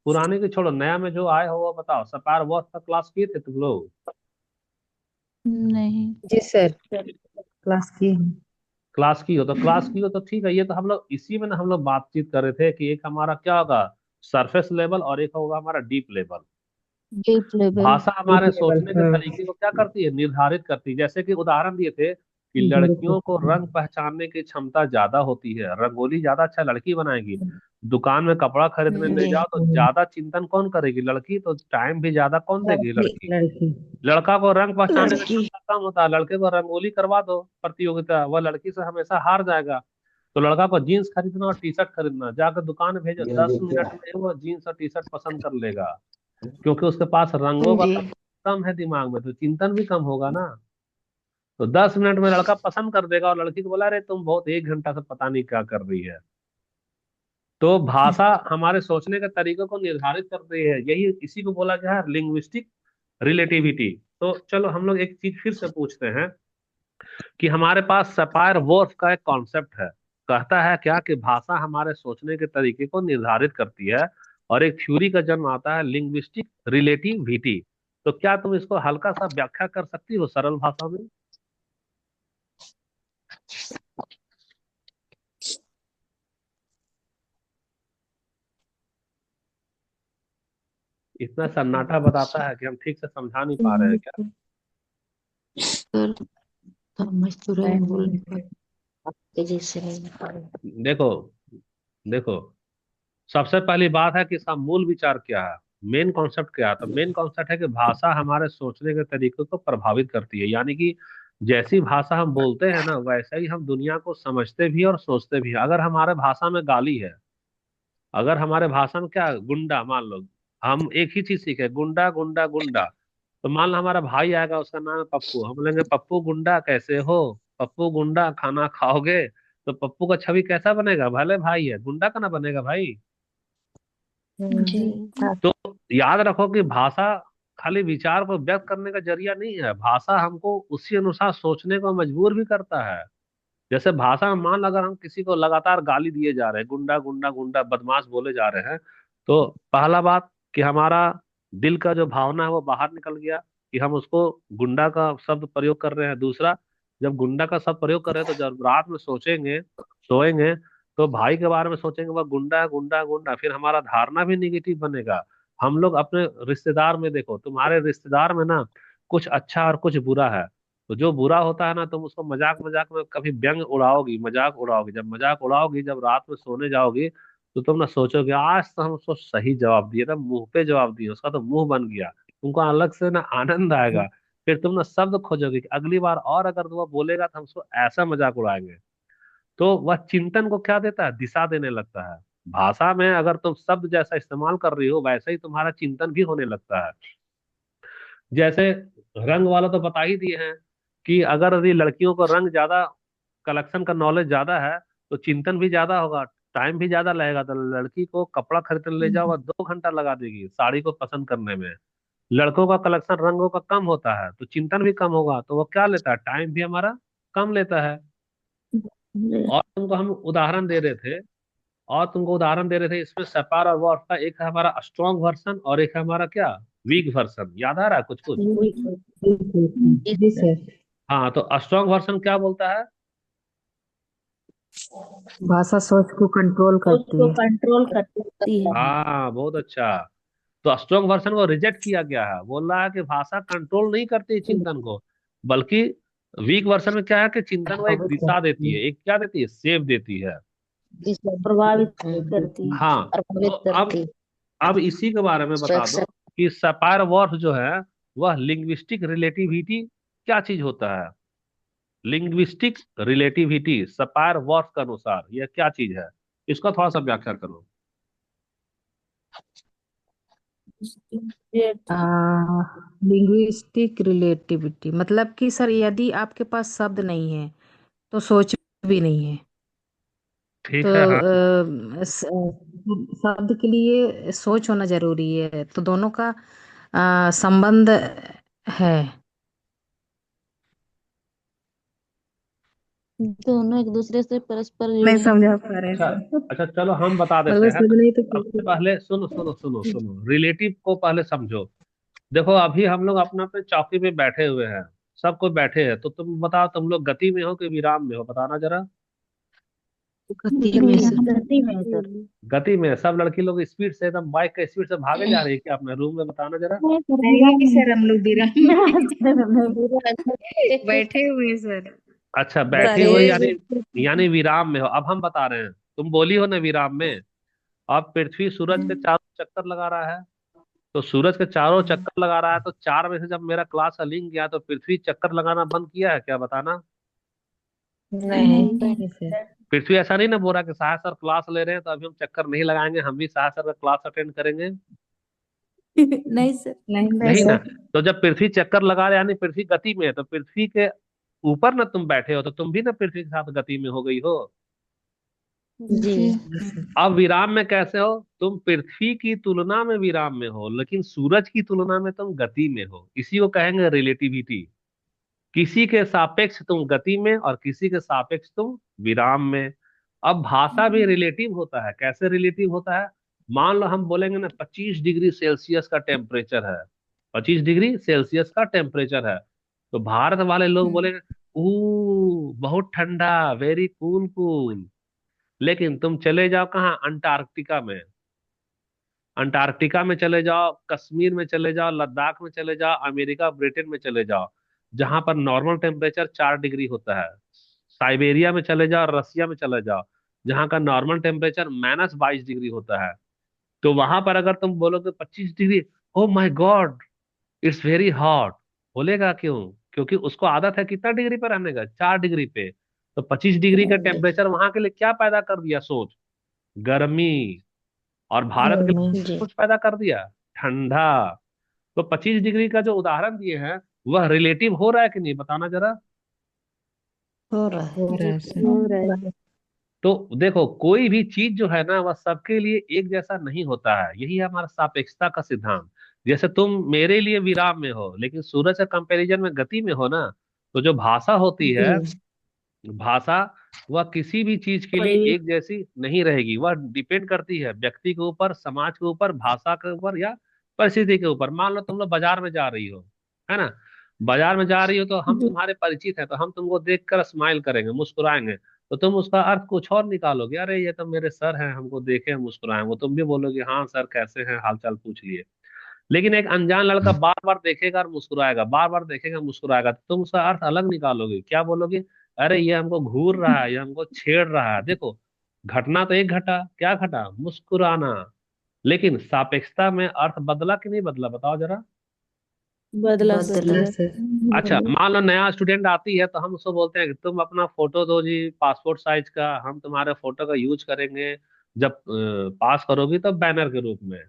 Speaker 2: पुराने की छोड़ो, नया में जो आए हो वो बताओ। सपार वॉर का क्लास किए थे तुम लोग?
Speaker 4: नहीं।
Speaker 3: जी सर। क्लास की है।
Speaker 2: क्लास की हो तो क्लास की हो तो ठीक है। ये तो हम लोग इसी में ना हम लोग बातचीत कर रहे थे कि एक हमारा क्या होगा, सरफेस लेवल, और एक होगा हमारा डीप लेवल।
Speaker 1: Deep level.
Speaker 2: भाषा
Speaker 3: डीप
Speaker 2: हमारे
Speaker 3: लेवल
Speaker 2: सोचने के
Speaker 3: हाँ।
Speaker 2: तरीके को क्या करती है? निर्धारित करती है। जैसे कि उदाहरण दिए थे कि
Speaker 3: निर्धारित
Speaker 2: लड़कियों को
Speaker 3: करती
Speaker 2: रंग पहचानने की क्षमता ज्यादा होती है, रंगोली ज्यादा अच्छा लड़की बनाएगी। दुकान में कपड़ा खरीदने ले
Speaker 4: जी।
Speaker 2: जाओ तो
Speaker 3: है।
Speaker 2: ज्यादा चिंतन कौन करेगी? लड़की। तो टाइम भी ज्यादा कौन देगी?
Speaker 3: लड़की
Speaker 2: लड़की।
Speaker 3: लड़की।
Speaker 2: लड़का को रंग पहचानने की
Speaker 4: लड़की।
Speaker 2: क्षमता कम होता है, लड़के को रंगोली करवा दो प्रतियोगिता, वह लड़की से हमेशा हार जाएगा। तो लड़का को जीन्स खरीदना और टी शर्ट खरीदना, जाकर दुकान में भेजो, 10 मिनट में वो जीन्स और टी शर्ट पसंद कर लेगा। क्योंकि उसके पास रंगों का
Speaker 4: जी।
Speaker 2: कम है दिमाग में, तो चिंतन भी कम होगा ना। तो 10 मिनट में लड़का पसंद कर देगा, और लड़की को बोला अरे तुम बहुत 1 घंटा से पता नहीं क्या कर रही है। तो भाषा हमारे सोचने के तरीकों को निर्धारित कर रही है। यही इसी को बोला गया है लिंग्विस्टिक रिलेटिविटी। तो चलो हम लोग एक चीज फिर से पूछते हैं कि हमारे पास सपायर वोर्फ का एक कॉन्सेप्ट है। कहता है क्या कि भाषा हमारे सोचने के तरीके को निर्धारित करती है, और एक थ्योरी का जन्म आता है लिंग्विस्टिक रिलेटिविटी। तो क्या तुम इसको हल्का सा व्याख्या कर सकती हो सरल भाषा में? इतना सन्नाटा बताता है कि हम ठीक से समझा नहीं पा रहे हैं क्या?
Speaker 4: सर समझ तो रहे
Speaker 3: टाइम
Speaker 4: हैं,
Speaker 3: नहीं
Speaker 4: बोलने
Speaker 3: है।
Speaker 4: पर तेजी से नहीं बता रहे।
Speaker 2: देखो देखो, सबसे पहली बात है कि इसका मूल विचार क्या है, मेन कॉन्सेप्ट क्या है। तो मेन कॉन्सेप्ट है कि भाषा हमारे सोचने के तरीके को प्रभावित करती है। यानी कि जैसी भाषा हम बोलते हैं ना, वैसे ही हम दुनिया को समझते भी हैं और सोचते भी हैं। अगर हमारे भाषा में गाली है, अगर हमारे भाषा में क्या, गुंडा मान लो, हम एक ही चीज सीखे, गुंडा गुंडा गुंडा। तो मान लो हमारा भाई आएगा, उसका नाम है पप्पू, हम बोलेंगे पप्पू गुंडा कैसे हो, पप्पू गुंडा खाना खाओगे? तो पप्पू का छवि कैसा बनेगा? भले भाई है, गुंडा का ना बनेगा भाई।
Speaker 4: जी।
Speaker 1: हम्म।
Speaker 2: तो याद रखो कि भाषा खाली विचार को व्यक्त करने का जरिया नहीं है, भाषा हमको उसी अनुसार सोचने को मजबूर भी करता है। जैसे भाषा में मान लो अगर हम किसी को लगातार गाली दिए जा रहे हैं, गुंडा गुंडा गुंडा बदमाश बोले जा रहे हैं, तो पहला बात कि हमारा दिल का जो भावना है वो बाहर निकल गया कि हम उसको गुंडा का शब्द प्रयोग कर रहे हैं। दूसरा, जब गुंडा का शब्द प्रयोग कर रहे हैं तो जब रात में सोचेंगे, सोएंगे, तो भाई के बारे में सोचेंगे वह गुंडा है, गुंडा है, गुंडा, फिर हमारा धारणा भी निगेटिव बनेगा। हम लोग अपने रिश्तेदार में देखो, तुम्हारे रिश्तेदार में ना कुछ अच्छा और कुछ बुरा है। तो जो बुरा होता है ना, तुम उसको मजाक मजाक में कभी व्यंग उड़ाओगी, मजाक उड़ाओगी। जब मजाक उड़ाओगी, जब रात में सोने जाओगी, तो तुम ना सोचोगे आज तो हम उसको सही जवाब दिए था, मुंह पे जवाब दिए, उसका तो मुंह बन गया। तुमको अलग से ना आनंद आएगा। फिर तुम ना शब्द खोजोगे कि अगली बार और अगर वो बोलेगा तो हम उसको ऐसा मजाक उड़ाएंगे। तो वह चिंतन को क्या देता है? दिशा देने लगता है। भाषा में अगर तुम शब्द जैसा इस्तेमाल कर रही हो, वैसा ही तुम्हारा चिंतन भी होने लगता है। जैसे रंग वाला तो बता ही दिए हैं कि अगर यदि लड़कियों को रंग ज्यादा, कलेक्शन का नॉलेज ज्यादा है तो चिंतन भी ज्यादा होगा, टाइम भी ज्यादा लगेगा। तो लड़की को कपड़ा खरीदने ले जाओ, वह 2 घंटा लगा देगी साड़ी को पसंद करने में। लड़कों का कलेक्शन रंगों का कम होता है तो चिंतन भी कम होगा, तो वो क्या लेता है, टाइम भी हमारा कम लेता है। और तुमको हम उदाहरण दे रहे थे, इसमें सपार और वॉर का, एक है हमारा स्ट्रॉन्ग वर्सन और एक है हमारा क्या, वीक वर्सन। याद आ रहा है कुछ कुछ?
Speaker 3: जी सर।
Speaker 2: हाँ, तो स्ट्रॉन्ग वर्सन क्या बोलता है?
Speaker 3: भाषा सोच को कंट्रोल करती
Speaker 1: उसको
Speaker 3: है।
Speaker 1: कंट्रोल करती है।
Speaker 2: हाँ, बहुत अच्छा। तो स्ट्रॉन्ग वर्सन को रिजेक्ट किया गया है, बोल रहा है कि भाषा कंट्रोल नहीं करती चिंतन को, बल्कि वीक वर्सन में क्या है कि चिंतन को एक
Speaker 3: प्रभावित
Speaker 2: दिशा देती
Speaker 3: करती
Speaker 2: है, एक क्या देती है, सेव देती है।
Speaker 4: इसे
Speaker 1: प्रभावित करती है।
Speaker 2: हाँ, तो
Speaker 4: प्रभावित करती,
Speaker 2: अब इसी के बारे में बता दो
Speaker 4: स्ट्रक्चर।
Speaker 2: कि सपायर वॉर्फ जो है वह लिंग्विस्टिक रिलेटिविटी क्या चीज होता है। लिंग्विस्टिक रिलेटिविटी सपायर वॉर्फ के अनुसार यह क्या चीज है, इसका थोड़ा सा व्याख्या करो।
Speaker 3: लिंग्विस्टिक रिलेटिविटी मतलब कि सर यदि आपके पास शब्द नहीं है तो सोच भी नहीं है। तो
Speaker 2: ठीक है, हाँ।
Speaker 3: शब्द के लिए सोच होना जरूरी है, तो दोनों का संबंध है।
Speaker 4: दोनों एक दूसरे से परस्पर
Speaker 3: नहीं
Speaker 4: जुड़े हैं।
Speaker 3: समझा पा रहे
Speaker 2: अच्छा,
Speaker 3: सर।
Speaker 2: अच्छा, चलो हम बता देते
Speaker 3: मतलब
Speaker 2: हैं।
Speaker 3: समझ नहीं तो
Speaker 2: सबसे पहले सुनो सुनो सुनो सुनो, रिलेटिव को पहले समझो। देखो, अभी हम लोग अपना अपने चौकी पे बैठे हुए हैं, सब कोई बैठे हैं, तो तुम बताओ, तुम लोग गति में हो कि विराम में हो, बताना जरा।
Speaker 3: गति में सर।
Speaker 1: गति में सर।
Speaker 2: गति में। सब लड़की लोग स्पीड से, एकदम बाइक के स्पीड से भागे जा रही है क्या अपने रूम में, बताना जरा।
Speaker 1: नहीं सर,
Speaker 3: नहीं सर, हम लोग विराम में
Speaker 1: सर, मैं
Speaker 3: बैठे हुए हैं सर।
Speaker 2: अच्छा, बैठी
Speaker 4: सारे
Speaker 2: हुई, यानी विराम में हो। अब हम बता रहे हैं, तुम बोली हो ना विराम में। अब पृथ्वी सूरज के चारों चक्कर लगा रहा है, तो सूरज के चारों चक्कर लगा रहा है, तो 4 में से जब मेरा क्लास का लिंक गया तो पृथ्वी चक्कर लगाना बंद किया है क्या, बताना।
Speaker 4: नहीं।
Speaker 3: नहीं सर।
Speaker 2: पृथ्वी ऐसा नहीं ना बोल रहा कि साहा सर क्लास ले रहे हैं तो अभी हम चक्कर नहीं लगाएंगे, हम भी साहा सर का क्लास अटेंड करेंगे।
Speaker 1: नहीं सर।
Speaker 3: नहीं
Speaker 2: नहीं ना।
Speaker 3: सर।
Speaker 2: तो जब पृथ्वी चक्कर लगा रहे यानी पृथ्वी गति में है, तो पृथ्वी के ऊपर ना तुम बैठे हो, तो तुम भी ना पृथ्वी के साथ गति में हो गई हो।
Speaker 4: जी।
Speaker 2: अब विराम में कैसे हो, तुम पृथ्वी की तुलना में विराम में हो, लेकिन सूरज की तुलना में तुम गति में हो, इसी को कहेंगे रिलेटिविटी। किसी के सापेक्ष तुम गति में और किसी के सापेक्ष तुम विराम में। अब भाषा भी रिलेटिव होता है, कैसे रिलेटिव होता है? मान लो हम बोलेंगे ना 25 डिग्री सेल्सियस का टेम्परेचर है, 25 डिग्री सेल्सियस का टेम्परेचर है, तो भारत वाले लोग बोलेंगे ऊ बहुत ठंडा, वेरी कूल कूल। लेकिन तुम चले जाओ कहाँ, अंटार्कटिका में, अंटार्कटिका में चले जाओ, कश्मीर में चले जाओ, लद्दाख में चले जाओ, अमेरिका ब्रिटेन में चले जाओ, जहां पर नॉर्मल टेम्परेचर 4 डिग्री होता है। साइबेरिया में चले जाओ, रसिया में चले जाओ, जहां का नॉर्मल टेम्परेचर -22 डिग्री होता है। तो वहां पर अगर तुम बोलोगे 25 degree, oh my God, it's very hot, बोलेगा क्यों? क्योंकि उसको आदत है कितना डिग्री पे रहने का, 4 डिग्री पे। तो 25 डिग्री का टेम्परेचर वहां के लिए क्या पैदा कर दिया, सोच, गर्मी। और भारत के लिए
Speaker 4: जी।
Speaker 2: कुछ पैदा कर दिया, ठंडा। तो 25 डिग्री का जो उदाहरण दिए हैं वह रिलेटिव हो रहा है कि नहीं, बताना जरा।
Speaker 4: हो रहा
Speaker 3: हो
Speaker 4: है।
Speaker 3: रहा है सर।
Speaker 1: हो रहा है।
Speaker 2: तो देखो, कोई भी चीज जो है ना वह सबके लिए एक जैसा नहीं होता है, यही है हमारा सापेक्षता का सिद्धांत। जैसे तुम मेरे लिए विराम में हो लेकिन सूरज का कंपैरिजन में गति में हो ना, तो जो भाषा होती है,
Speaker 3: जी।
Speaker 2: भाषा, वह किसी भी चीज के लिए
Speaker 1: कोई
Speaker 2: एक जैसी नहीं रहेगी, वह डिपेंड करती है व्यक्ति के ऊपर, समाज के ऊपर, भाषा के ऊपर या परिस्थिति के ऊपर। मान लो तुम लोग बाजार में जा रही हो, है ना, बाजार में जा रही हो तो हम तुम्हारे परिचित हैं, तो हम तुमको देखकर स्माइल करेंगे, मुस्कुराएंगे, तो तुम उसका अर्थ कुछ और निकालोगे, अरे ये तो मेरे सर हैं, हमको देखे हम मुस्कुराए, वो तुम भी बोलोगे हाँ सर कैसे हैं, हाल चाल पूछ लिए। लेकिन एक अनजान लड़का बार बार देखेगा और मुस्कुराएगा, बार बार देखेगा मुस्कुराएगा, तो तुम उसका अर्थ अलग निकालोगे, क्या बोलोगे, अरे ये हमको घूर रहा है, ये हमको छेड़ रहा है। देखो, घटना तो एक घटा, क्या घटा, मुस्कुराना। लेकिन सापेक्षता में अर्थ बदला कि नहीं बदला, बताओ जरा।
Speaker 1: बदला सर।
Speaker 3: बदला सर।
Speaker 2: अच्छा, मान लो नया स्टूडेंट आती है तो हम उसको बोलते हैं कि तुम अपना फोटो दो जी, पासपोर्ट साइज का, हम तुम्हारे फोटो का यूज करेंगे, जब पास करोगी तब बैनर के रूप में।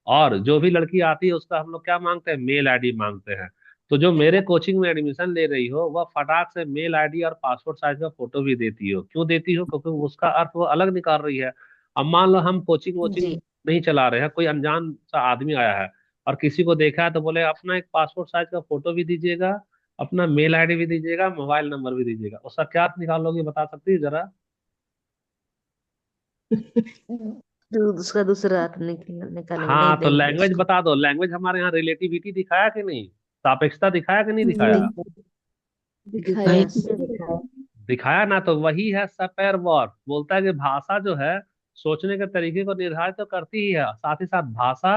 Speaker 2: और जो भी लड़की आती है उसका हम लोग क्या मांगते हैं, मेल आईडी मांगते हैं। तो जो मेरे कोचिंग में एडमिशन ले रही हो वह फटाक से मेल आईडी और पासपोर्ट साइज का फोटो भी देती हो। क्यों देती हो? क्योंकि उसका अर्थ वो अलग निकाल रही है। अब मान लो हम कोचिंग वोचिंग
Speaker 4: जी
Speaker 2: नहीं चला रहे हैं, कोई अनजान सा आदमी आया है और किसी को देखा है तो बोले अपना एक पासपोर्ट साइज का फोटो भी दीजिएगा, अपना मेल आईडी भी दीजिएगा, मोबाइल नंबर भी दीजिएगा। उसका क्या अर्थ निकालोगे, बता सकती है जरा?
Speaker 4: तो उसका दूसरा अर्थ निकालेंगे, नहीं
Speaker 2: हाँ तो
Speaker 4: देंगे
Speaker 2: लैंग्वेज
Speaker 4: उसको।
Speaker 2: बता दो। लैंग्वेज हमारे यहाँ रिलेटिविटी दिखाया कि नहीं, सापेक्षता दिखाया कि नहीं दिखाया?
Speaker 4: जी
Speaker 1: दिखाया।
Speaker 4: दिखाया।
Speaker 2: दिखाया ना। तो वही है सपेर वर्ब, बोलता है कि भाषा जो है सोचने के तरीके को निर्धारित तो करती ही है, साथ ही साथ भाषा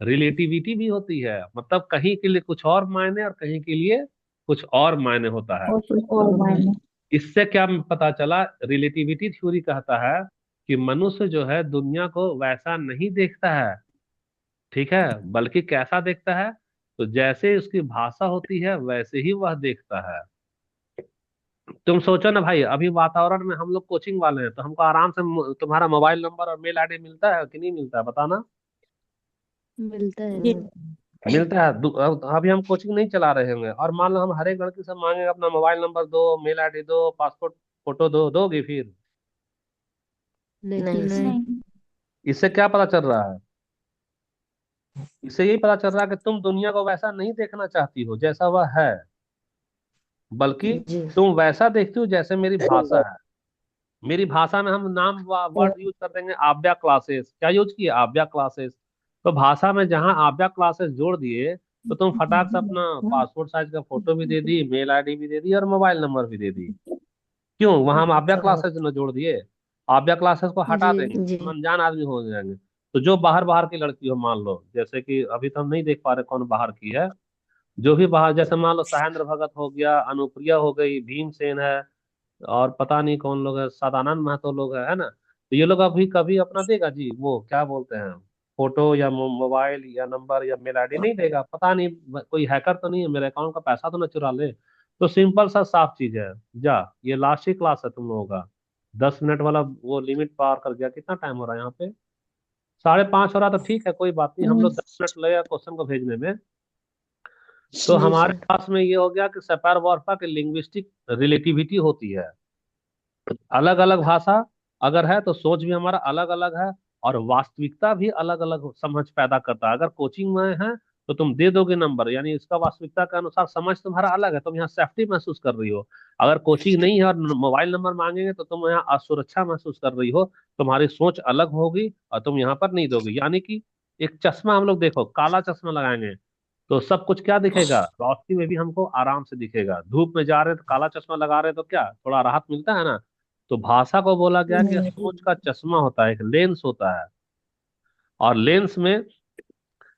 Speaker 2: रिलेटिविटी भी होती है। मतलब कहीं के लिए कुछ और मायने और कहीं के लिए कुछ और मायने होता है।
Speaker 1: और मायने।
Speaker 2: इससे क्या पता चला, रिलेटिविटी थ्योरी कहता है कि मनुष्य जो है दुनिया को वैसा नहीं देखता है, ठीक है, बल्कि कैसा देखता है, तो जैसे उसकी भाषा होती है वैसे ही वह देखता है। तुम सोचो ना भाई, अभी वातावरण में हम लोग कोचिंग वाले हैं तो हमको आराम से तुम्हारा मोबाइल नंबर और मेल आईडी मिलता है कि नहीं मिलता है, बताना।
Speaker 4: मिलता है।
Speaker 1: ये
Speaker 2: मिलता है। अभी हम कोचिंग नहीं चला रहे होंगे और मान लो हम हर एक लड़की से मांगेंगे अपना मोबाइल नंबर दो, मेल आईडी दो, पासपोर्ट फोटो दो, दोगी फिर?
Speaker 4: नहीं सर।
Speaker 1: नहीं।
Speaker 2: इससे क्या पता चल रहा है? इससे यही पता चल रहा है कि तुम दुनिया को वैसा नहीं देखना चाहती हो जैसा वह है, बल्कि
Speaker 4: जी
Speaker 2: तुम वैसा देखती हो जैसे मेरी भाषा है। मेरी भाषा में हम नाम वर्ड यूज कर देंगे आव्या क्लासेस। क्या यूज किए? आव्या क्लासेस। तो भाषा में जहां आव्या क्लासेस जोड़ दिए तो तुम फटाक से अपना पासपोर्ट साइज का फोटो भी दे दी, मेल आईडी भी दे दी और मोबाइल नंबर भी दे दी। क्यों? वहां हम आव्या
Speaker 4: अच्छा।
Speaker 2: क्लासेस न जोड़ दिए। आव्या क्लासेस को हटा
Speaker 4: जी
Speaker 2: देंगे,
Speaker 4: जी
Speaker 2: हम अनजान आदमी हो जाएंगे। तो जो बाहर बाहर की लड़की हो, मान लो जैसे कि अभी तो हम नहीं देख पा रहे कौन बाहर की है, जो भी बाहर, जैसे मान लो सहेंद्र भगत हो गया, अनुप्रिया हो गई, भीमसेन है, और पता नहीं कौन लोग है, सदानंद महतो लोग है ना। तो ये लोग अभी कभी अपना देगा जी, वो क्या बोलते हैं, फोटो या मोबाइल या नंबर या मेल आईडी नहीं देगा। पता नहीं कोई हैकर तो नहीं है, मेरे अकाउंट का पैसा तो न चुरा ले। तो सिंपल सा साफ चीज है। जा, ये लास्ट ही क्लास है तुम लोगों का। 10 मिनट वाला वो लिमिट पार कर गया। कितना टाइम हो रहा है यहाँ पे? 5:30 हो रहा। तो ठीक है, कोई बात नहीं, हम लोग 10 मिनट लगेगा क्वेश्चन को भेजने में। तो
Speaker 4: जी
Speaker 2: हमारे
Speaker 4: सर।
Speaker 2: पास में ये हो गया कि सेपेर वॉर्फा की लिंग्विस्टिक रिलेटिविटी होती है। अलग अलग भाषा अगर है तो सोच भी हमारा अलग अलग है, और वास्तविकता भी अलग अलग समझ पैदा करता है। अगर कोचिंग में है तो तुम दे दोगे नंबर, यानी इसका वास्तविकता के अनुसार समझ तुम्हारा अलग है, तुम यहाँ सेफ्टी महसूस कर रही हो। अगर कोचिंग नहीं है और मोबाइल नंबर मांगेंगे तो तुम यहाँ असुरक्षा महसूस कर रही हो, तुम्हारी सोच अलग होगी और तुम यहाँ पर नहीं दोगे। यानी कि एक चश्मा हम लोग, देखो काला चश्मा लगाएंगे तो सब कुछ क्या दिखेगा, रोशनी में भी हमको आराम से दिखेगा। धूप में जा रहे हैं तो काला चश्मा लगा रहे हैं तो क्या थोड़ा राहत मिलता है ना। तो भाषा को बोला गया कि सोच का चश्मा होता है, एक लेंस होता है। और लेंस में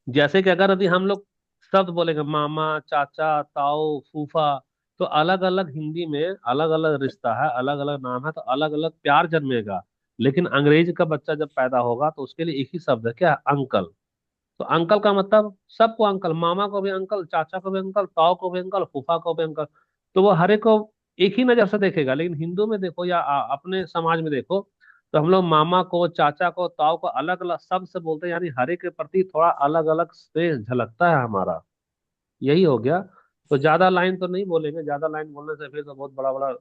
Speaker 2: जैसे कि अगर अभी हम लोग शब्द बोलेंगे मामा, चाचा, ताऊ, फूफा, तो अलग अलग हिंदी में अलग अलग रिश्ता है, अलग अलग नाम है, तो अलग अलग प्यार जन्मेगा। लेकिन अंग्रेजी का बच्चा जब पैदा होगा तो उसके लिए एक ही शब्द है, क्या? अंकल। तो अंकल का मतलब सबको अंकल, मामा को भी अंकल, चाचा को भी अंकल, ताऊ को भी अंकल, फूफा को भी अंकल। तो वो हर एक को एक ही नजर से देखेगा। लेकिन हिंदू में देखो या अपने समाज में देखो, तो हम लोग मामा को, चाचा को, ताऊ को अलग अलग शब्द से बोलते हैं, यानी हर एक के प्रति थोड़ा अलग अलग से झलकता है हमारा। यही हो गया। तो ज्यादा लाइन तो नहीं बोलेंगे, ज्यादा लाइन बोलने से फिर तो बहुत बड़ा बड़ा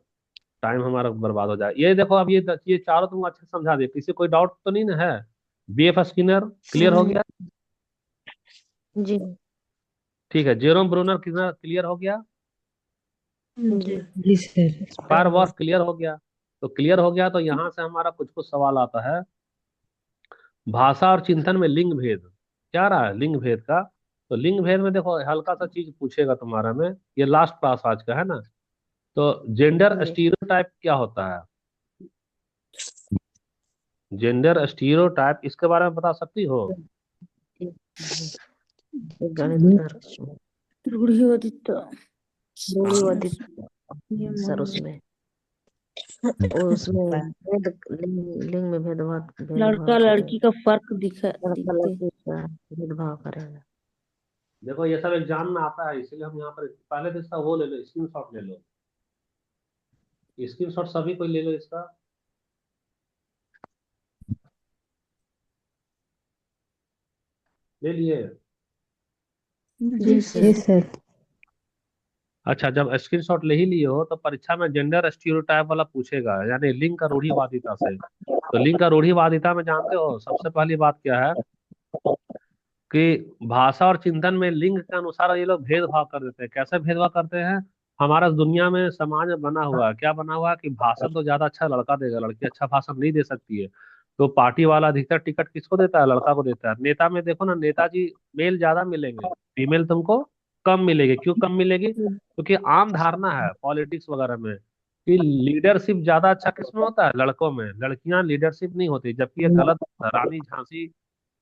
Speaker 2: टाइम हमारा बर्बाद हो जाए। ये देखो, अब ये चारों तुमको अच्छे से समझा दिए, किसी कोई डाउट तो नहीं ना है? बीएफ स्किनर क्लियर हो
Speaker 4: हम्म,
Speaker 2: गया?
Speaker 4: जी
Speaker 2: ठीक है, जेरोम ब्रूनर कितना क्लियर हो गया?
Speaker 4: जी।
Speaker 3: जी सर।
Speaker 2: स्पार वॉर क्लियर हो गया? तो क्लियर हो गया तो यहाँ से हमारा कुछ कुछ सवाल आता है। भाषा और चिंतन में लिंग भेद, क्या रहा है लिंग भेद का? तो लिंग भेद में देखो हल्का सा चीज पूछेगा तुम्हारा में, ये लास्ट क्लास आज का है ना। तो जेंडर
Speaker 4: जी
Speaker 2: स्टीरियोटाइप क्या होता है? जेंडर स्टीरियोटाइप, इसके बारे में बता सकती हो?
Speaker 4: गणित का
Speaker 1: रूढ़ियोदित
Speaker 4: रूढ़िवादित
Speaker 1: ये
Speaker 4: सर
Speaker 1: मान
Speaker 4: उसमें, उसमें लिंग में भेदभाव
Speaker 1: लड़का
Speaker 4: करेगा।
Speaker 1: लड़की का फर्क
Speaker 4: लड़का
Speaker 1: दिखते।
Speaker 4: लड़की का भेदभाव करेगा।
Speaker 2: देखो ये सब एग्जाम में आता है, इसलिए हम यहाँ पर पहले तो इसका वो ले लो, स्क्रीनशॉट ले लो। स्क्रीनशॉट सभी कोई ले लो इसका। ले लिए?
Speaker 4: जी
Speaker 1: जी
Speaker 4: सर।
Speaker 1: सर।
Speaker 2: अच्छा, जब स्क्रीनशॉट ले ही लिए हो तो परीक्षा में जेंडर स्टीरियोटाइप वाला पूछेगा, यानी लिंग का रूढ़िवादिता से। तो लिंग का रूढ़िवादिता में जानते हो सबसे पहली बात क्या है कि भाषा और चिंतन में लिंग के अनुसार ये लोग भेदभाव कर देते हैं। कैसे भेदभाव करते हैं? हमारा दुनिया में समाज में बना हुआ है, क्या बना हुआ है कि भाषण तो ज्यादा अच्छा लड़का देगा, लड़की अच्छा भाषण नहीं दे सकती है। तो पार्टी वाला अधिकतर टिकट किसको देता है? लड़का को देता है। नेता में देखो ना, नेताजी मेल ज्यादा मिलेंगे, फीमेल तुमको कम मिलेगी। क्यों कम मिलेगी? क्योंकि आम धारणा है पॉलिटिक्स वगैरह में कि लीडरशिप ज्यादा अच्छा किसमें होता है? लड़कों में। लड़कियां लीडरशिप नहीं होती, जबकि ये गलत है। रानी झांसी,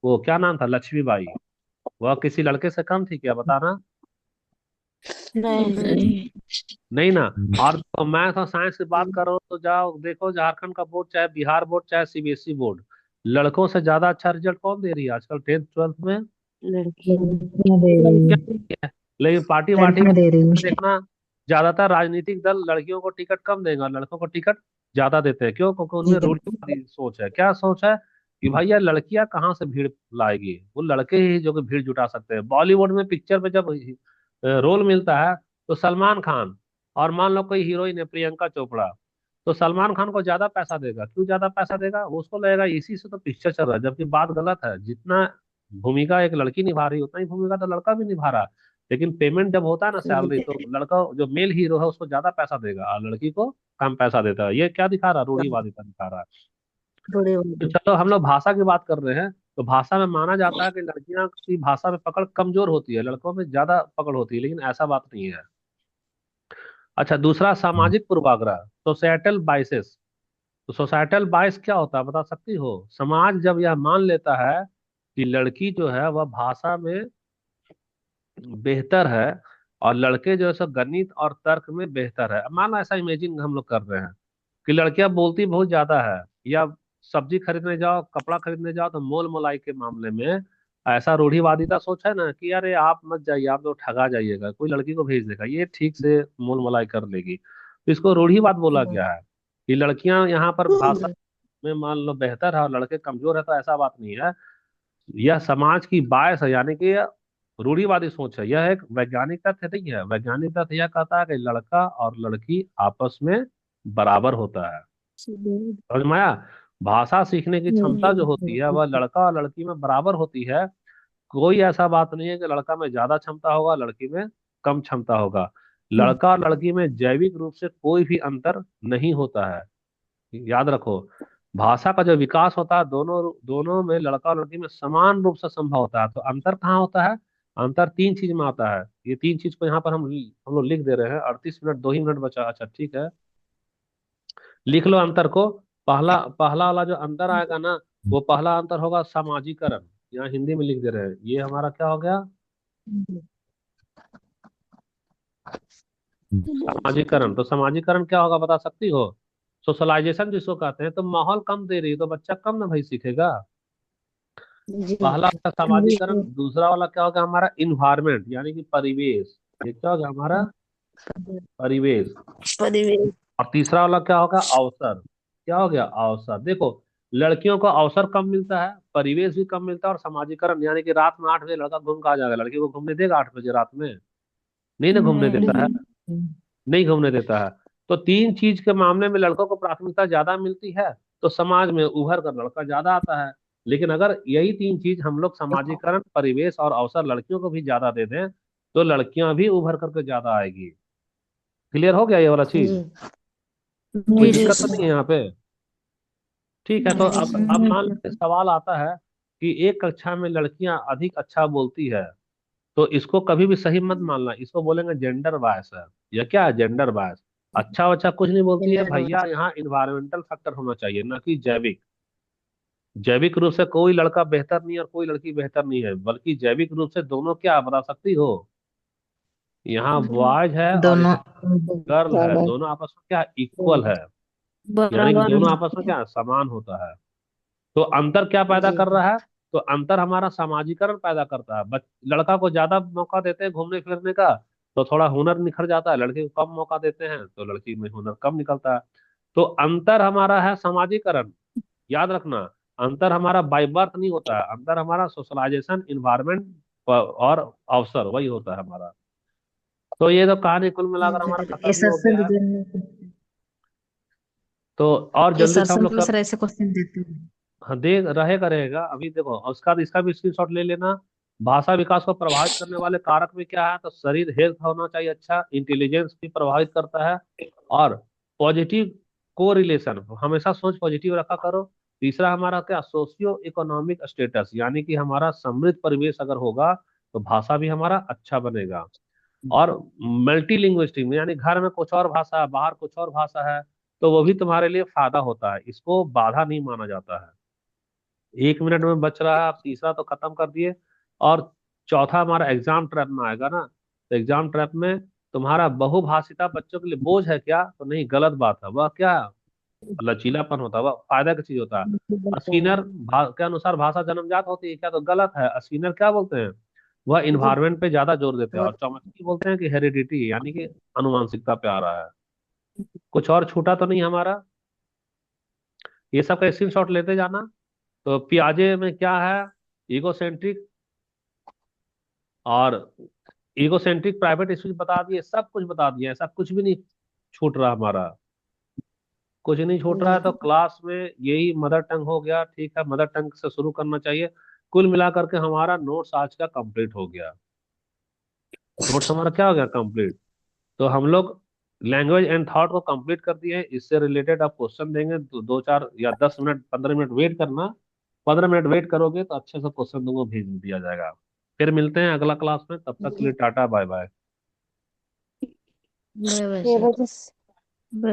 Speaker 2: वो क्या नाम था, लक्ष्मीबाई, वह किसी लड़के से कम थी क्या? बताना।
Speaker 4: नहीं सर।
Speaker 1: नहीं।
Speaker 2: नहीं ना। और तो मैथ और साइंस की बात करो तो जाओ देखो, झारखंड का बोर्ड चाहे बिहार बोर्ड चाहे सीबीएसई बोर्ड, लड़कों से ज्यादा अच्छा रिजल्ट कौन दे रही है आजकल 10th 12th में?
Speaker 4: लड़की।
Speaker 1: लड़कियां दे रही
Speaker 2: क्या
Speaker 1: है।
Speaker 2: है? लेकिन पार्टी वार्टी
Speaker 1: लड़कियां दे रही
Speaker 2: में
Speaker 1: है।
Speaker 2: देखना, ज्यादातर राजनीतिक दल लड़कियों को टिकट कम देगा, लड़कों को टिकट ज्यादा देते हैं। क्यों? क्योंकि
Speaker 1: जी
Speaker 2: उनमें
Speaker 1: सर।
Speaker 2: रूढ़िवादी सोच है। क्या सोच है? कि भैया लड़कियां कहाँ से भीड़ लाएगी, वो लड़के ही जो कि भीड़ जुटा सकते हैं। बॉलीवुड में पिक्चर में जब रोल मिलता है तो सलमान खान, और मान लो कोई हीरोइन है प्रियंका चोपड़ा, तो सलमान खान को ज्यादा पैसा देगा। क्यों ज्यादा पैसा देगा? उसको लगेगा इसी से तो पिक्चर चल रहा है, जबकि बात गलत है। जितना भूमिका एक लड़की निभा रही है उतना ही भूमिका तो लड़का भी निभा रहा है। लेकिन पेमेंट जब होता है ना, सैलरी, तो लड़का जो मेल हीरो है उसको ज्यादा पैसा देगा और लड़की को कम पैसा देता है। ये क्या दिखा रहा है? रूढ़िवादिता दिखा रहा है।
Speaker 4: बड़े
Speaker 2: तो
Speaker 4: बड़े।
Speaker 2: चलो हम लोग भाषा की बात कर रहे हैं, तो भाषा में माना जाता है कि लड़कियां की भाषा में पकड़ कमजोर होती है, लड़कों में ज्यादा पकड़ होती है, लेकिन ऐसा बात नहीं है। अच्छा, दूसरा सामाजिक पूर्वाग्रह, सोसाइटल बाइसेस। तो सोसाइटल बाइस क्या होता है बता सकती हो? समाज जब यह मान लेता है कि लड़की जो है वह भाषा में बेहतर है और लड़के जो है सो गणित और तर्क में बेहतर है। मान लो ऐसा इमेजिन हम लोग कर रहे हैं कि लड़कियां बोलती बहुत ज्यादा है, या सब्जी खरीदने जाओ, कपड़ा खरीदने जाओ, तो मोल मोलाई के मामले में ऐसा रूढ़िवादिता सोच है ना कि अरे आप मत जाइए, आप तो ठगा जाइएगा, कोई लड़की को भेज देगा, ये ठीक से मोल मोलाई कर लेगी। तो इसको रूढ़िवाद बोला गया है कि लड़कियां यहाँ पर भाषा में मान लो बेहतर है और लड़के कमजोर है। तो ऐसा बात नहीं है, यह समाज की बायस है, यानी कि यह रूढ़िवादी सोच है। यह एक वैज्ञानिक तथ्य नहीं है। वैज्ञानिक तथ्य यह कहता है कि लड़का और लड़की आपस में बराबर होता है। समझ में आया? भाषा सीखने की क्षमता जो होती है वह लड़का और लड़की में बराबर होती है। कोई ऐसा बात नहीं है कि लड़का में ज्यादा क्षमता होगा लड़की में कम क्षमता होगा। लड़का और लड़की में जैविक रूप से कोई भी अंतर नहीं होता है। याद रखो, भाषा का जो विकास होता है दोनों दोनों में, लड़का और लड़की में समान रूप से संभव होता है। तो अंतर कहाँ होता है? अंतर तीन चीज में आता है। ये तीन चीज को यहाँ पर हम लोग लिख दे रहे हैं। 38 मिनट 2 ही मिनट बचा। अच्छा ठीक है, लिख लो अंतर को। पहला पहला वाला जो अंतर आएगा ना, वो पहला अंतर होगा सामाजिकरण। यहाँ हिंदी में लिख दे रहे हैं, ये हमारा क्या हो गया? सामाजिकरण। तो सामाजिकरण क्या होगा बता सकती हो? सोशलाइजेशन जिसको कहते हैं। तो माहौल कम दे रही है तो बच्चा कम ना भाई सीखेगा।
Speaker 4: जी।
Speaker 2: पहला होगा सामाजिकरण। दूसरा वाला क्या होगा हमारा? इन्वायरमेंट, यानी कि परिवेश। ये क्या होगा हमारा? परिवेश।
Speaker 4: परिवेश।
Speaker 2: और तीसरा वाला क्या होगा? अवसर। क्या हो गया? अवसर। देखो, लड़कियों को अवसर कम मिलता है, परिवेश भी कम मिलता है, और सामाजिकरण यानी कि रात में 8 बजे लड़का घूम के आ जाएगा, लड़की को घूमने देगा 8 बजे रात में? नहीं ना घूमने देता है, नहीं घूमने देता है। तो तीन चीज के मामले में लड़कों को प्राथमिकता ज्यादा मिलती है, तो समाज में उभर कर लड़का ज्यादा आता है। लेकिन अगर यही तीन चीज हम लोग समाजीकरण, परिवेश और अवसर लड़कियों को भी ज्यादा दे दें, तो लड़कियां भी उभर करके ज्यादा आएगी। क्लियर हो गया ये वाला
Speaker 4: जी।
Speaker 2: चीज? कोई
Speaker 4: जी
Speaker 1: जी
Speaker 2: दिक्कत तो
Speaker 1: सर।
Speaker 2: नहीं है यहाँ पे? ठीक है, तो
Speaker 4: नहीं
Speaker 2: अब मान लो सवाल आता है कि एक कक्षा में लड़कियां अधिक अच्छा बोलती है, तो इसको कभी भी सही मत मानना, इसको बोलेंगे जेंडर बायस है। या क्या है? Gender bias. अच्छा बच्चा कुछ नहीं बोलती है
Speaker 4: सर।
Speaker 2: भैया, यहाँ इन्वायरमेंटल फैक्टर होना चाहिए ना कि जैविक। जैविक रूप से कोई लड़का बेहतर नहीं और कोई लड़की बेहतर नहीं है, बल्कि जैविक रूप से दोनों, क्या बता सकती हो? यहाँ बॉयज है और
Speaker 4: दोनों
Speaker 2: यहाँ गर्ल है, दोनों आपस में क्या इक्वल है, यानी कि
Speaker 1: बराबर
Speaker 2: दोनों
Speaker 1: है।
Speaker 2: आपस में क्या समान होता है। तो अंतर क्या पैदा
Speaker 4: जी।
Speaker 2: कर रहा है? तो अंतर हमारा सामाजिकरण पैदा करता है। लड़का को ज्यादा मौका देते हैं घूमने फिरने का, तो थोड़ा हुनर निखर जाता है। लड़के को कम मौका देते हैं तो लड़की में हुनर कम निकलता है। तो अंतर हमारा है सामाजिकरण। याद रखना, अंतर हमारा बाय बर्थ नहीं होता है, अंतर हमारा सोशलाइजेशन, इन्वायरमेंट और अवसर, वही होता है हमारा। तो ये तो कहानी कुल मिलाकर हमारा खत्म ही
Speaker 3: ऐसा
Speaker 2: हो
Speaker 3: सर
Speaker 2: गया है। तो और
Speaker 3: ये
Speaker 2: जल्दी
Speaker 3: सर
Speaker 2: से हम
Speaker 3: से
Speaker 2: लोग
Speaker 3: मतलब
Speaker 2: कर,
Speaker 3: सर ऐसे क्वेश्चन देते हैं।
Speaker 2: हाँ, दे रहेगा अभी देखो, और उसका इसका भी स्क्रीनशॉट ले लेना। भाषा विकास को प्रभावित करने वाले कारक में क्या है, तो शरीर हेल्थ होना चाहिए अच्छा, इंटेलिजेंस भी प्रभावित करता है, और पॉजिटिव को रिलेशन, हमेशा सोच पॉजिटिव रखा करो। तीसरा हमारा क्या, सोशियो इकोनॉमिक स्टेटस, यानी कि हमारा समृद्ध परिवेश अगर होगा तो भाषा भी हमारा अच्छा बनेगा। और मल्टी लिंग्विस्टिक में, यानी घर में कुछ और भाषा है, बाहर कुछ और भाषा है, तो वो भी तुम्हारे लिए फायदा होता है, इसको बाधा नहीं माना जाता है। 1 मिनट में बच रहा है, आप तीसरा तो खत्म कर दिए। और चौथा हमारा एग्जाम ट्रैप में आएगा ना, तो एग्जाम ट्रैप में तुम्हारा बहुभाषिता बच्चों के लिए बोझ है क्या, तो नहीं, गलत बात है। वह क्या, लचीलापन होता है, वह फायदा की चीज होता है। स्किनर के अनुसार भाषा जन्मजात होती है क्या, तो गलत है। स्किनर क्या बोलते हैं, वह इन्वायरमेंट पे ज्यादा जोर देते हैं, और चॉम्स्की बोलते हैं कि हेरिडिटी, यानी कि अनुवांशिकता पे आ रहा है। कुछ और छूटा तो नहीं हमारा, ये सब का स्क्रीनशॉट लेते जाना। तो पियाजे में क्या है, ईगोसेंट्रिक और ईगोसेंट्रिक प्राइवेट स्पीच बता दिए, सब कुछ बता दिया, ऐसा कुछ भी नहीं छूट रहा हमारा, कुछ नहीं छूट रहा है। तो क्लास में यही मदर टंग हो गया, ठीक है, मदर टंग से शुरू करना चाहिए। कुल मिलाकर के हमारा नोट्स आज का कंप्लीट हो गया, नोट्स हमारा क्या हो गया, कंप्लीट। तो हम लोग लैंग्वेज एंड थॉट को कंप्लीट कर दिए। इससे रिलेटेड आप क्वेश्चन देंगे तो 2 4 या 10 मिनट 15 मिनट वेट करना। 15 मिनट वेट करोगे तो अच्छे से क्वेश्चन तुमको भेज दिया जाएगा। फिर मिलते हैं अगला क्लास में, तब तक के लिए ta ta bye bye.
Speaker 4: Bye bye sir.